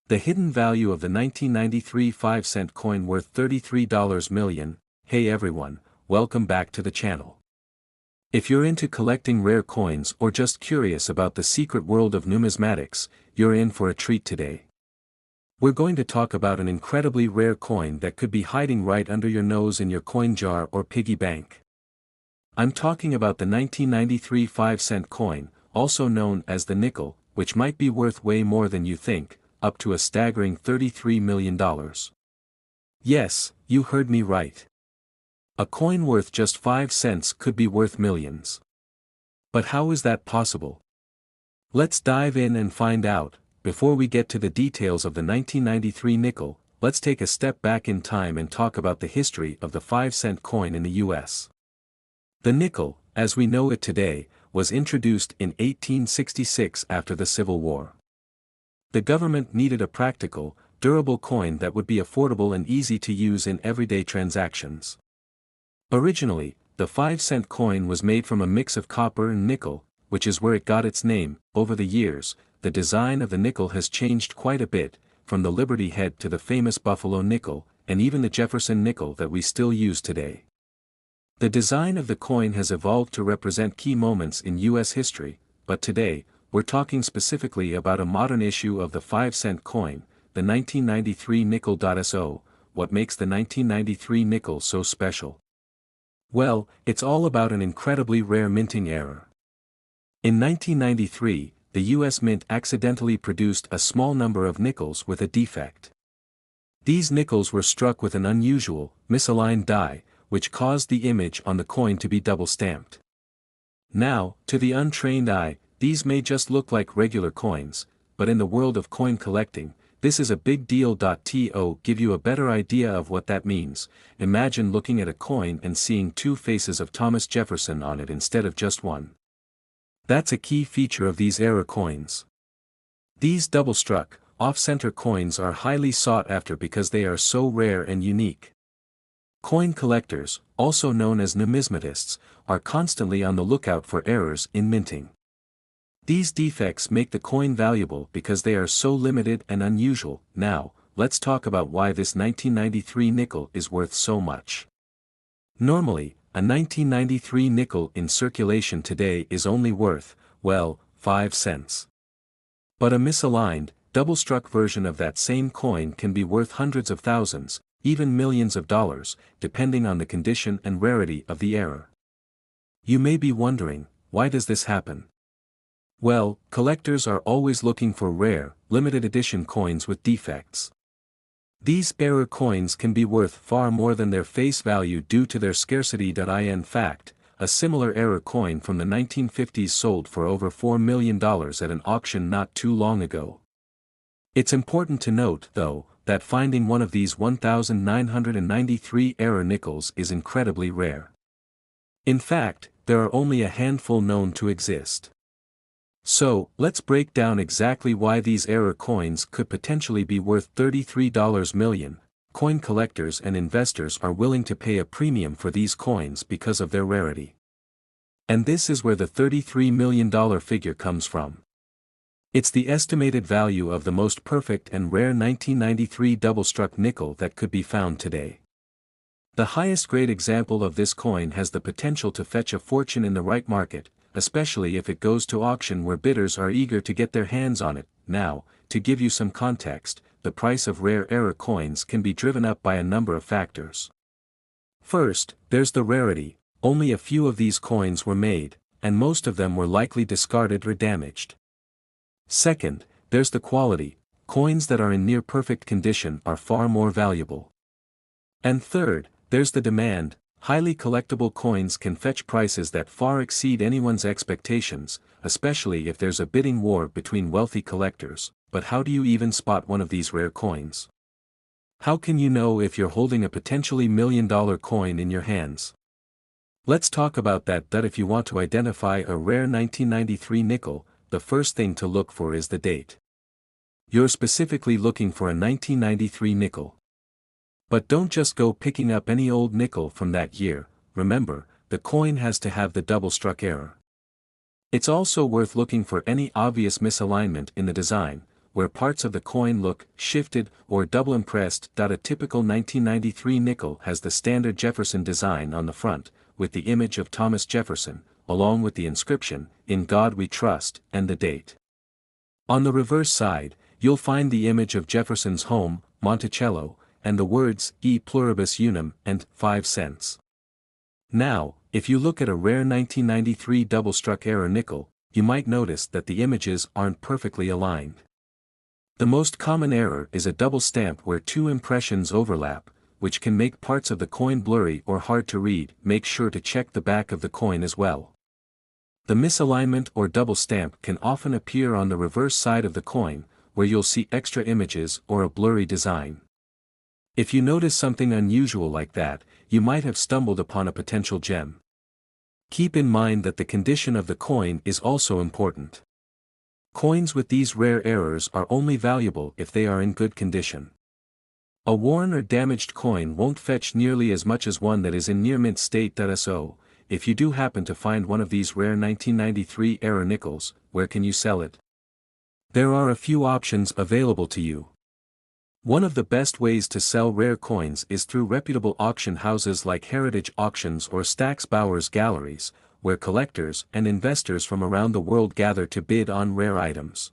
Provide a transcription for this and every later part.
The hidden value of the 1993 5-cent coin worth $33 million. Hey everyone, welcome back to the channel. If you're into collecting rare coins or just curious about the secret world of numismatics, you're in for a treat today. We're going to talk about an incredibly rare coin that could be hiding right under your nose in your coin jar or piggy bank. I'm talking about the 1993 5-cent coin, also known as the nickel, which might be worth way more than you think, up to a staggering $33 million. Yes, you heard me right. A coin worth just 5 cents could be worth millions. But how is that possible? Let's dive in and find out. Before we get to the details of the 1993 nickel, let's take a step back in time and talk about the history of the 5-cent coin in the US. The nickel, as we know it today, was introduced in 1866 after the Civil War. The government needed a practical, durable coin that would be affordable and easy to use in everyday transactions. Originally, the 5-cent coin was made from a mix of copper and nickel, which is where it got its name. Over the years, the design of the nickel has changed quite a bit, from the Liberty head to the famous Buffalo nickel, and even the Jefferson nickel that we still use today. The design of the coin has evolved to represent key moments in U.S. history, but today, we're talking specifically about a modern issue of the 5-cent coin, the 1993 nickel. What makes the 1993 nickel so special? Well, it's all about an incredibly rare minting error. In 1993, the U.S. Mint accidentally produced a small number of nickels with a defect. These nickels were struck with an unusual, misaligned die, which caused the image on the coin to be double-stamped. Now, to the untrained eye, these may just look like regular coins, but in the world of coin collecting, this is a big deal. To give you a better idea of what that means, imagine looking at a coin and seeing two faces of Thomas Jefferson on it instead of just one. That's a key feature of these error coins. These double-struck, off-center coins are highly sought after because they are so rare and unique. Coin collectors, also known as numismatists, are constantly on the lookout for errors in minting. These defects make the coin valuable because they are so limited and unusual. Now, let's talk about why this 1993 nickel is worth so much. Normally, a 1993 nickel in circulation today is only worth, well, 5 cents. But a misaligned, double-struck version of that same coin can be worth hundreds of thousands, even millions of dollars, depending on the condition and rarity of the error. You may be wondering, why does this happen? Well, collectors are always looking for rare, limited edition coins with defects. These error coins can be worth far more than their face value due to their scarcity. In fact, a similar error coin from the 1950s sold for over $4 million at an auction not too long ago. It's important to note, though, that finding one of these 1,993 error nickels is incredibly rare. In fact, there are only a handful known to exist. So, let's break down exactly why these error coins could potentially be worth $33 million. Coin collectors and investors are willing to pay a premium for these coins because of their rarity. And this is where the $33 million figure comes from. It's the estimated value of the most perfect and rare 1993 double-struck nickel that could be found today. The highest grade example of this coin has the potential to fetch a fortune in the right market, especially if it goes to auction where bidders are eager to get their hands on it. Now, to give you some context, the price of rare error coins can be driven up by a number of factors. First, there's the rarity. Only a few of these coins were made, and most of them were likely discarded or damaged. Second, there's the quality. Coins that are in near-perfect condition are far more valuable. And third, there's the demand. Highly collectible coins can fetch prices that far exceed anyone's expectations, especially if there's a bidding war between wealthy collectors. But how do you even spot one of these rare coins? How can you know if you're holding a potentially million-dollar coin in your hands? Let's talk about that. If you want to identify a rare 1993 nickel, the first thing to look for is the date. You're specifically looking for a 1993 nickel. But don't just go picking up any old nickel from that year. Remember, the coin has to have the double-struck error. It's also worth looking for any obvious misalignment in the design, where parts of the coin look shifted or double impressed. A typical 1993 nickel has the standard Jefferson design on the front, with the image of Thomas Jefferson, along with the inscription, "In God We Trust," and the date. On the reverse side, you'll find the image of Jefferson's home, Monticello, and the words, E pluribus unum, and 5 cents. Now, if you look at a rare 1993 double-struck error nickel, you might notice that the images aren't perfectly aligned. The most common error is a double stamp where two impressions overlap, which can make parts of the coin blurry or hard to read. Make sure to check the back of the coin as well. The misalignment or double stamp can often appear on the reverse side of the coin, where you'll see extra images or a blurry design. If you notice something unusual like that, you might have stumbled upon a potential gem. Keep in mind that the condition of the coin is also important. Coins with these rare errors are only valuable if they are in good condition. A worn or damaged coin won't fetch nearly as much as one that is in near mint state. So, if you do happen to find one of these rare 1993 error nickels, where can you sell it? There are a few options available to you. One of the best ways to sell rare coins is through reputable auction houses like Heritage Auctions or Stack's Bowers Galleries, where collectors and investors from around the world gather to bid on rare items.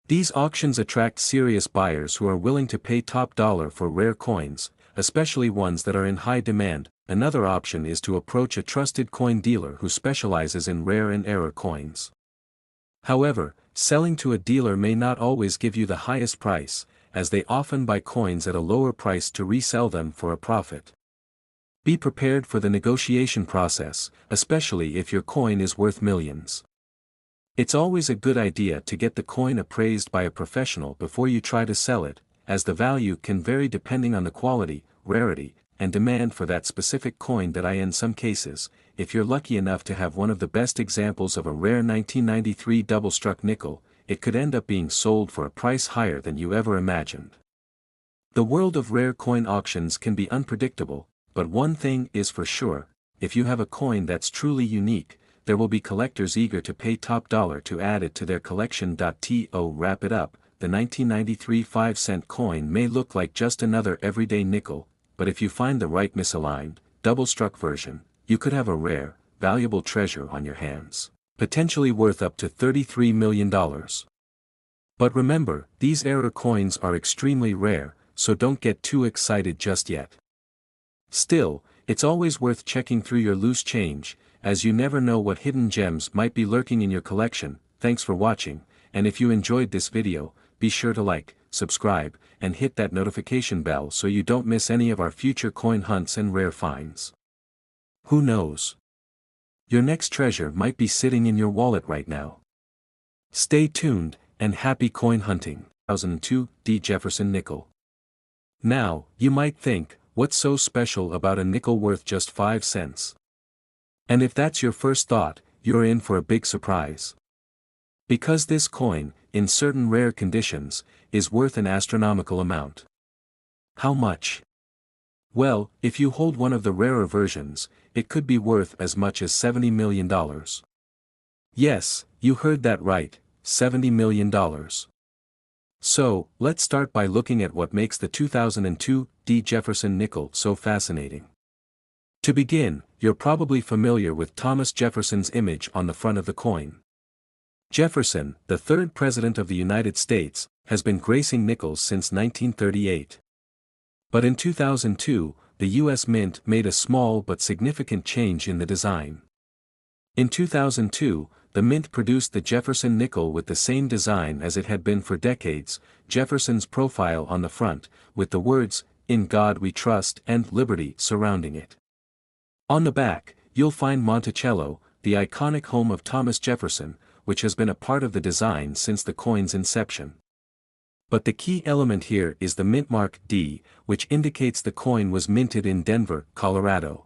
These auctions attract serious buyers who are willing to pay top dollar for rare coins, especially ones that are in high demand. Another option is to approach a trusted coin dealer who specializes in rare and error coins. However, selling to a dealer may not always give you the highest price, as they often buy coins at a lower price to resell them for a profit. Be prepared for the negotiation process, especially if your coin is worth millions. It's always a good idea to get the coin appraised by a professional before you try to sell it, as the value can vary depending on the quality, rarity, and demand for that specific coin. In some cases, if you're lucky enough to have one of the best examples of a rare 1993 double-struck nickel, it could end up being sold for a price higher than you ever imagined. The world of rare coin auctions can be unpredictable, but one thing is for sure: if you have a coin that's truly unique, there will be collectors eager to pay top dollar to add it to their collection. To wrap it up, the 1993 5-cent coin may look like just another everyday nickel, but if you find the right misaligned, double-struck version, you could have a rare, valuable treasure on your hands, potentially worth up to $33 million. But remember, these error coins are extremely rare, so don't get too excited just yet. Still, it's always worth checking through your loose change, as you never know what hidden gems might be lurking in your collection. Thanks for watching, and if you enjoyed this video, be sure to like, subscribe, and hit that notification bell so you don't miss any of our future coin hunts and rare finds. Who knows? Your next treasure might be sitting in your wallet right now. Stay tuned, and happy coin hunting. 2002 Jefferson Nickel. Now, you might think, what's so special about a nickel worth just 5 cents? And if that's your first thought, you're in for a big surprise. Because this coin, in certain rare conditions, is worth an astronomical amount. How much? Well, if you hold one of the rarer versions, it could be worth as much as $70 million. Yes, you heard that right, $70 million. So, let's start by looking at what makes the 2002 Jefferson Nickel so fascinating. To begin, you're probably familiar with Thomas Jefferson's image on the front of the coin. Jefferson, the third president of the United States, has been gracing nickels since 1938. But in 2002, the U.S. Mint made a small but significant change in the design. In 2002, the Mint produced the Jefferson Nickel with the same design as it had been for decades, Jefferson's profile on the front, with the words, "In God We Trust" and "Liberty" surrounding it. On the back, you'll find Monticello, the iconic home of Thomas Jefferson, which has been a part of the design since the coin's inception. But the key element here is the mint mark D, which indicates the coin was minted in Denver, Colorado.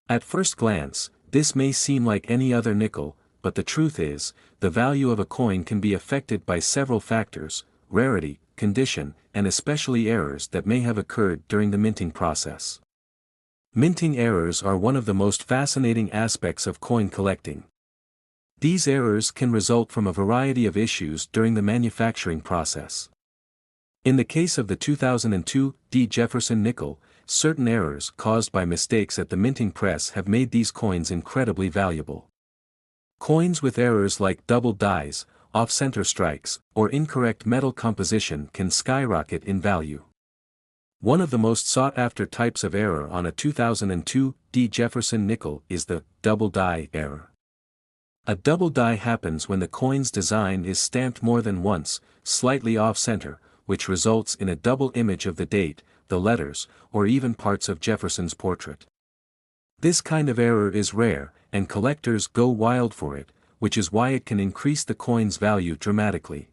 At first glance, this may seem like any other nickel, but the truth is, the value of a coin can be affected by several factors: rarity, condition, and especially errors that may have occurred during the minting process. Minting errors are one of the most fascinating aspects of coin collecting. These errors can result from a variety of issues during the manufacturing process. In the case of the 2002 Jefferson Nickel, certain errors caused by mistakes at the minting press have made these coins incredibly valuable. Coins with errors like double dies, off-center strikes, or incorrect metal composition can skyrocket in value. One of the most sought-after types of error on a 2002 Jefferson Nickel is the double die error. A double die happens when the coin's design is stamped more than once, slightly off-center, which results in a double image of the date, the letters, or even parts of Jefferson's portrait. This kind of error is rare, and collectors go wild for it, which is why it can increase the coin's value dramatically.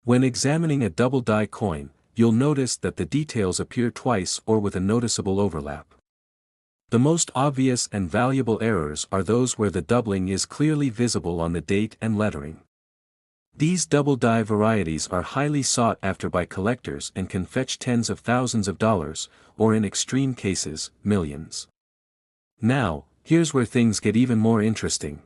When examining a double die coin, you'll notice that the details appear twice or with a noticeable overlap. The most obvious and valuable errors are those where the doubling is clearly visible on the date and lettering. These double die varieties are highly sought after by collectors and can fetch tens of thousands of dollars, or in extreme cases, millions. Now, here's where things get even more interesting.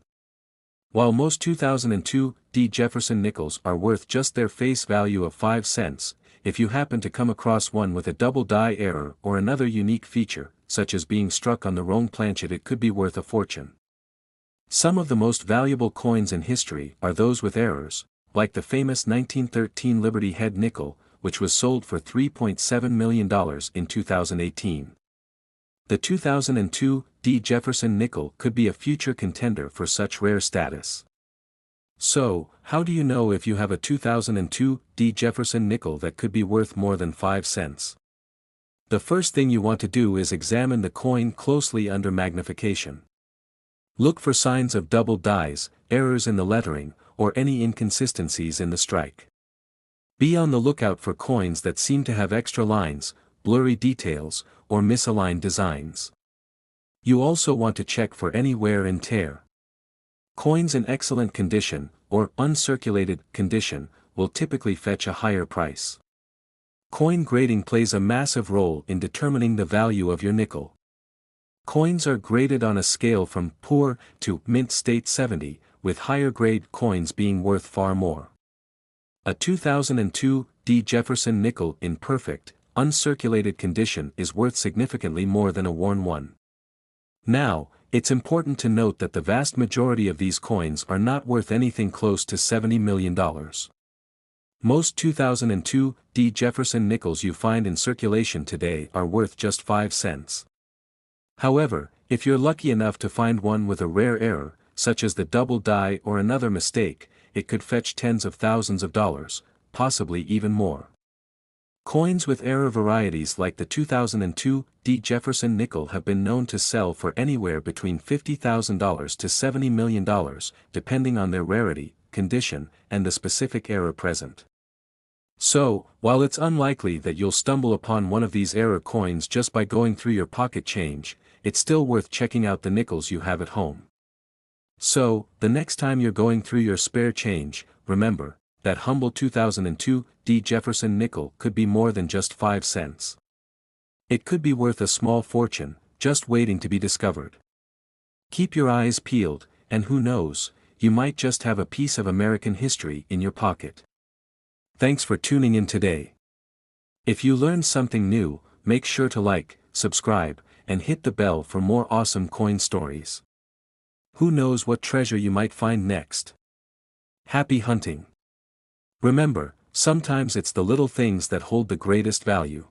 While most 2002 Jefferson nickels are worth just their face value of 5 cents, if you happen to come across one with a double die error or another unique feature, such as being struck on the wrong planchet, it could be worth a fortune. Some of the most valuable coins in history are those with errors, like the famous 1913 Liberty Head nickel, which was sold for $3.7 million in 2018. The 2002 Jefferson nickel could be a future contender for such rare status. So, how do you know if you have a 2002 Jefferson nickel that could be worth more than 5 cents? The first thing you want to do is examine the coin closely under magnification. Look for signs of double dies, errors in the lettering, or any inconsistencies in the strike. Be on the lookout for coins that seem to have extra lines, blurry details, or misaligned designs. You also want to check for any wear and tear. Coins in excellent condition, or uncirculated condition, will typically fetch a higher price. Coin grading plays a massive role in determining the value of your nickel. Coins are graded on a scale from poor to mint state 70, with higher grade coins being worth far more. A 2002 Jefferson nickel in perfect, uncirculated condition is worth significantly more than a worn one. Now, it's important to note that the vast majority of these coins are not worth anything close to $70 million. Most 2002 Jefferson nickels you find in circulation today are worth just 5 cents. However, if you're lucky enough to find one with a rare error, such as the double die or another mistake, it could fetch tens of thousands of dollars, possibly even more. Coins with error varieties like the 2002 Jefferson nickel have been known to sell for anywhere between $50,000 to $70 million, depending on their rarity, condition, and the specific error present. So, while it's unlikely that you'll stumble upon one of these error coins just by going through your pocket change, it's still worth checking out the nickels you have at home. So, the next time you're going through your spare change, remember, that humble 2002 Jefferson nickel could be more than just 5 cents. It could be worth a small fortune, just waiting to be discovered. Keep your eyes peeled, and who knows, you might just have a piece of American history in your pocket. Thanks for tuning in today. If you learned something new, make sure to like, subscribe, and hit the bell for more awesome coin stories. Who knows what treasure you might find next? Happy hunting! Remember, sometimes it's the little things that hold the greatest value.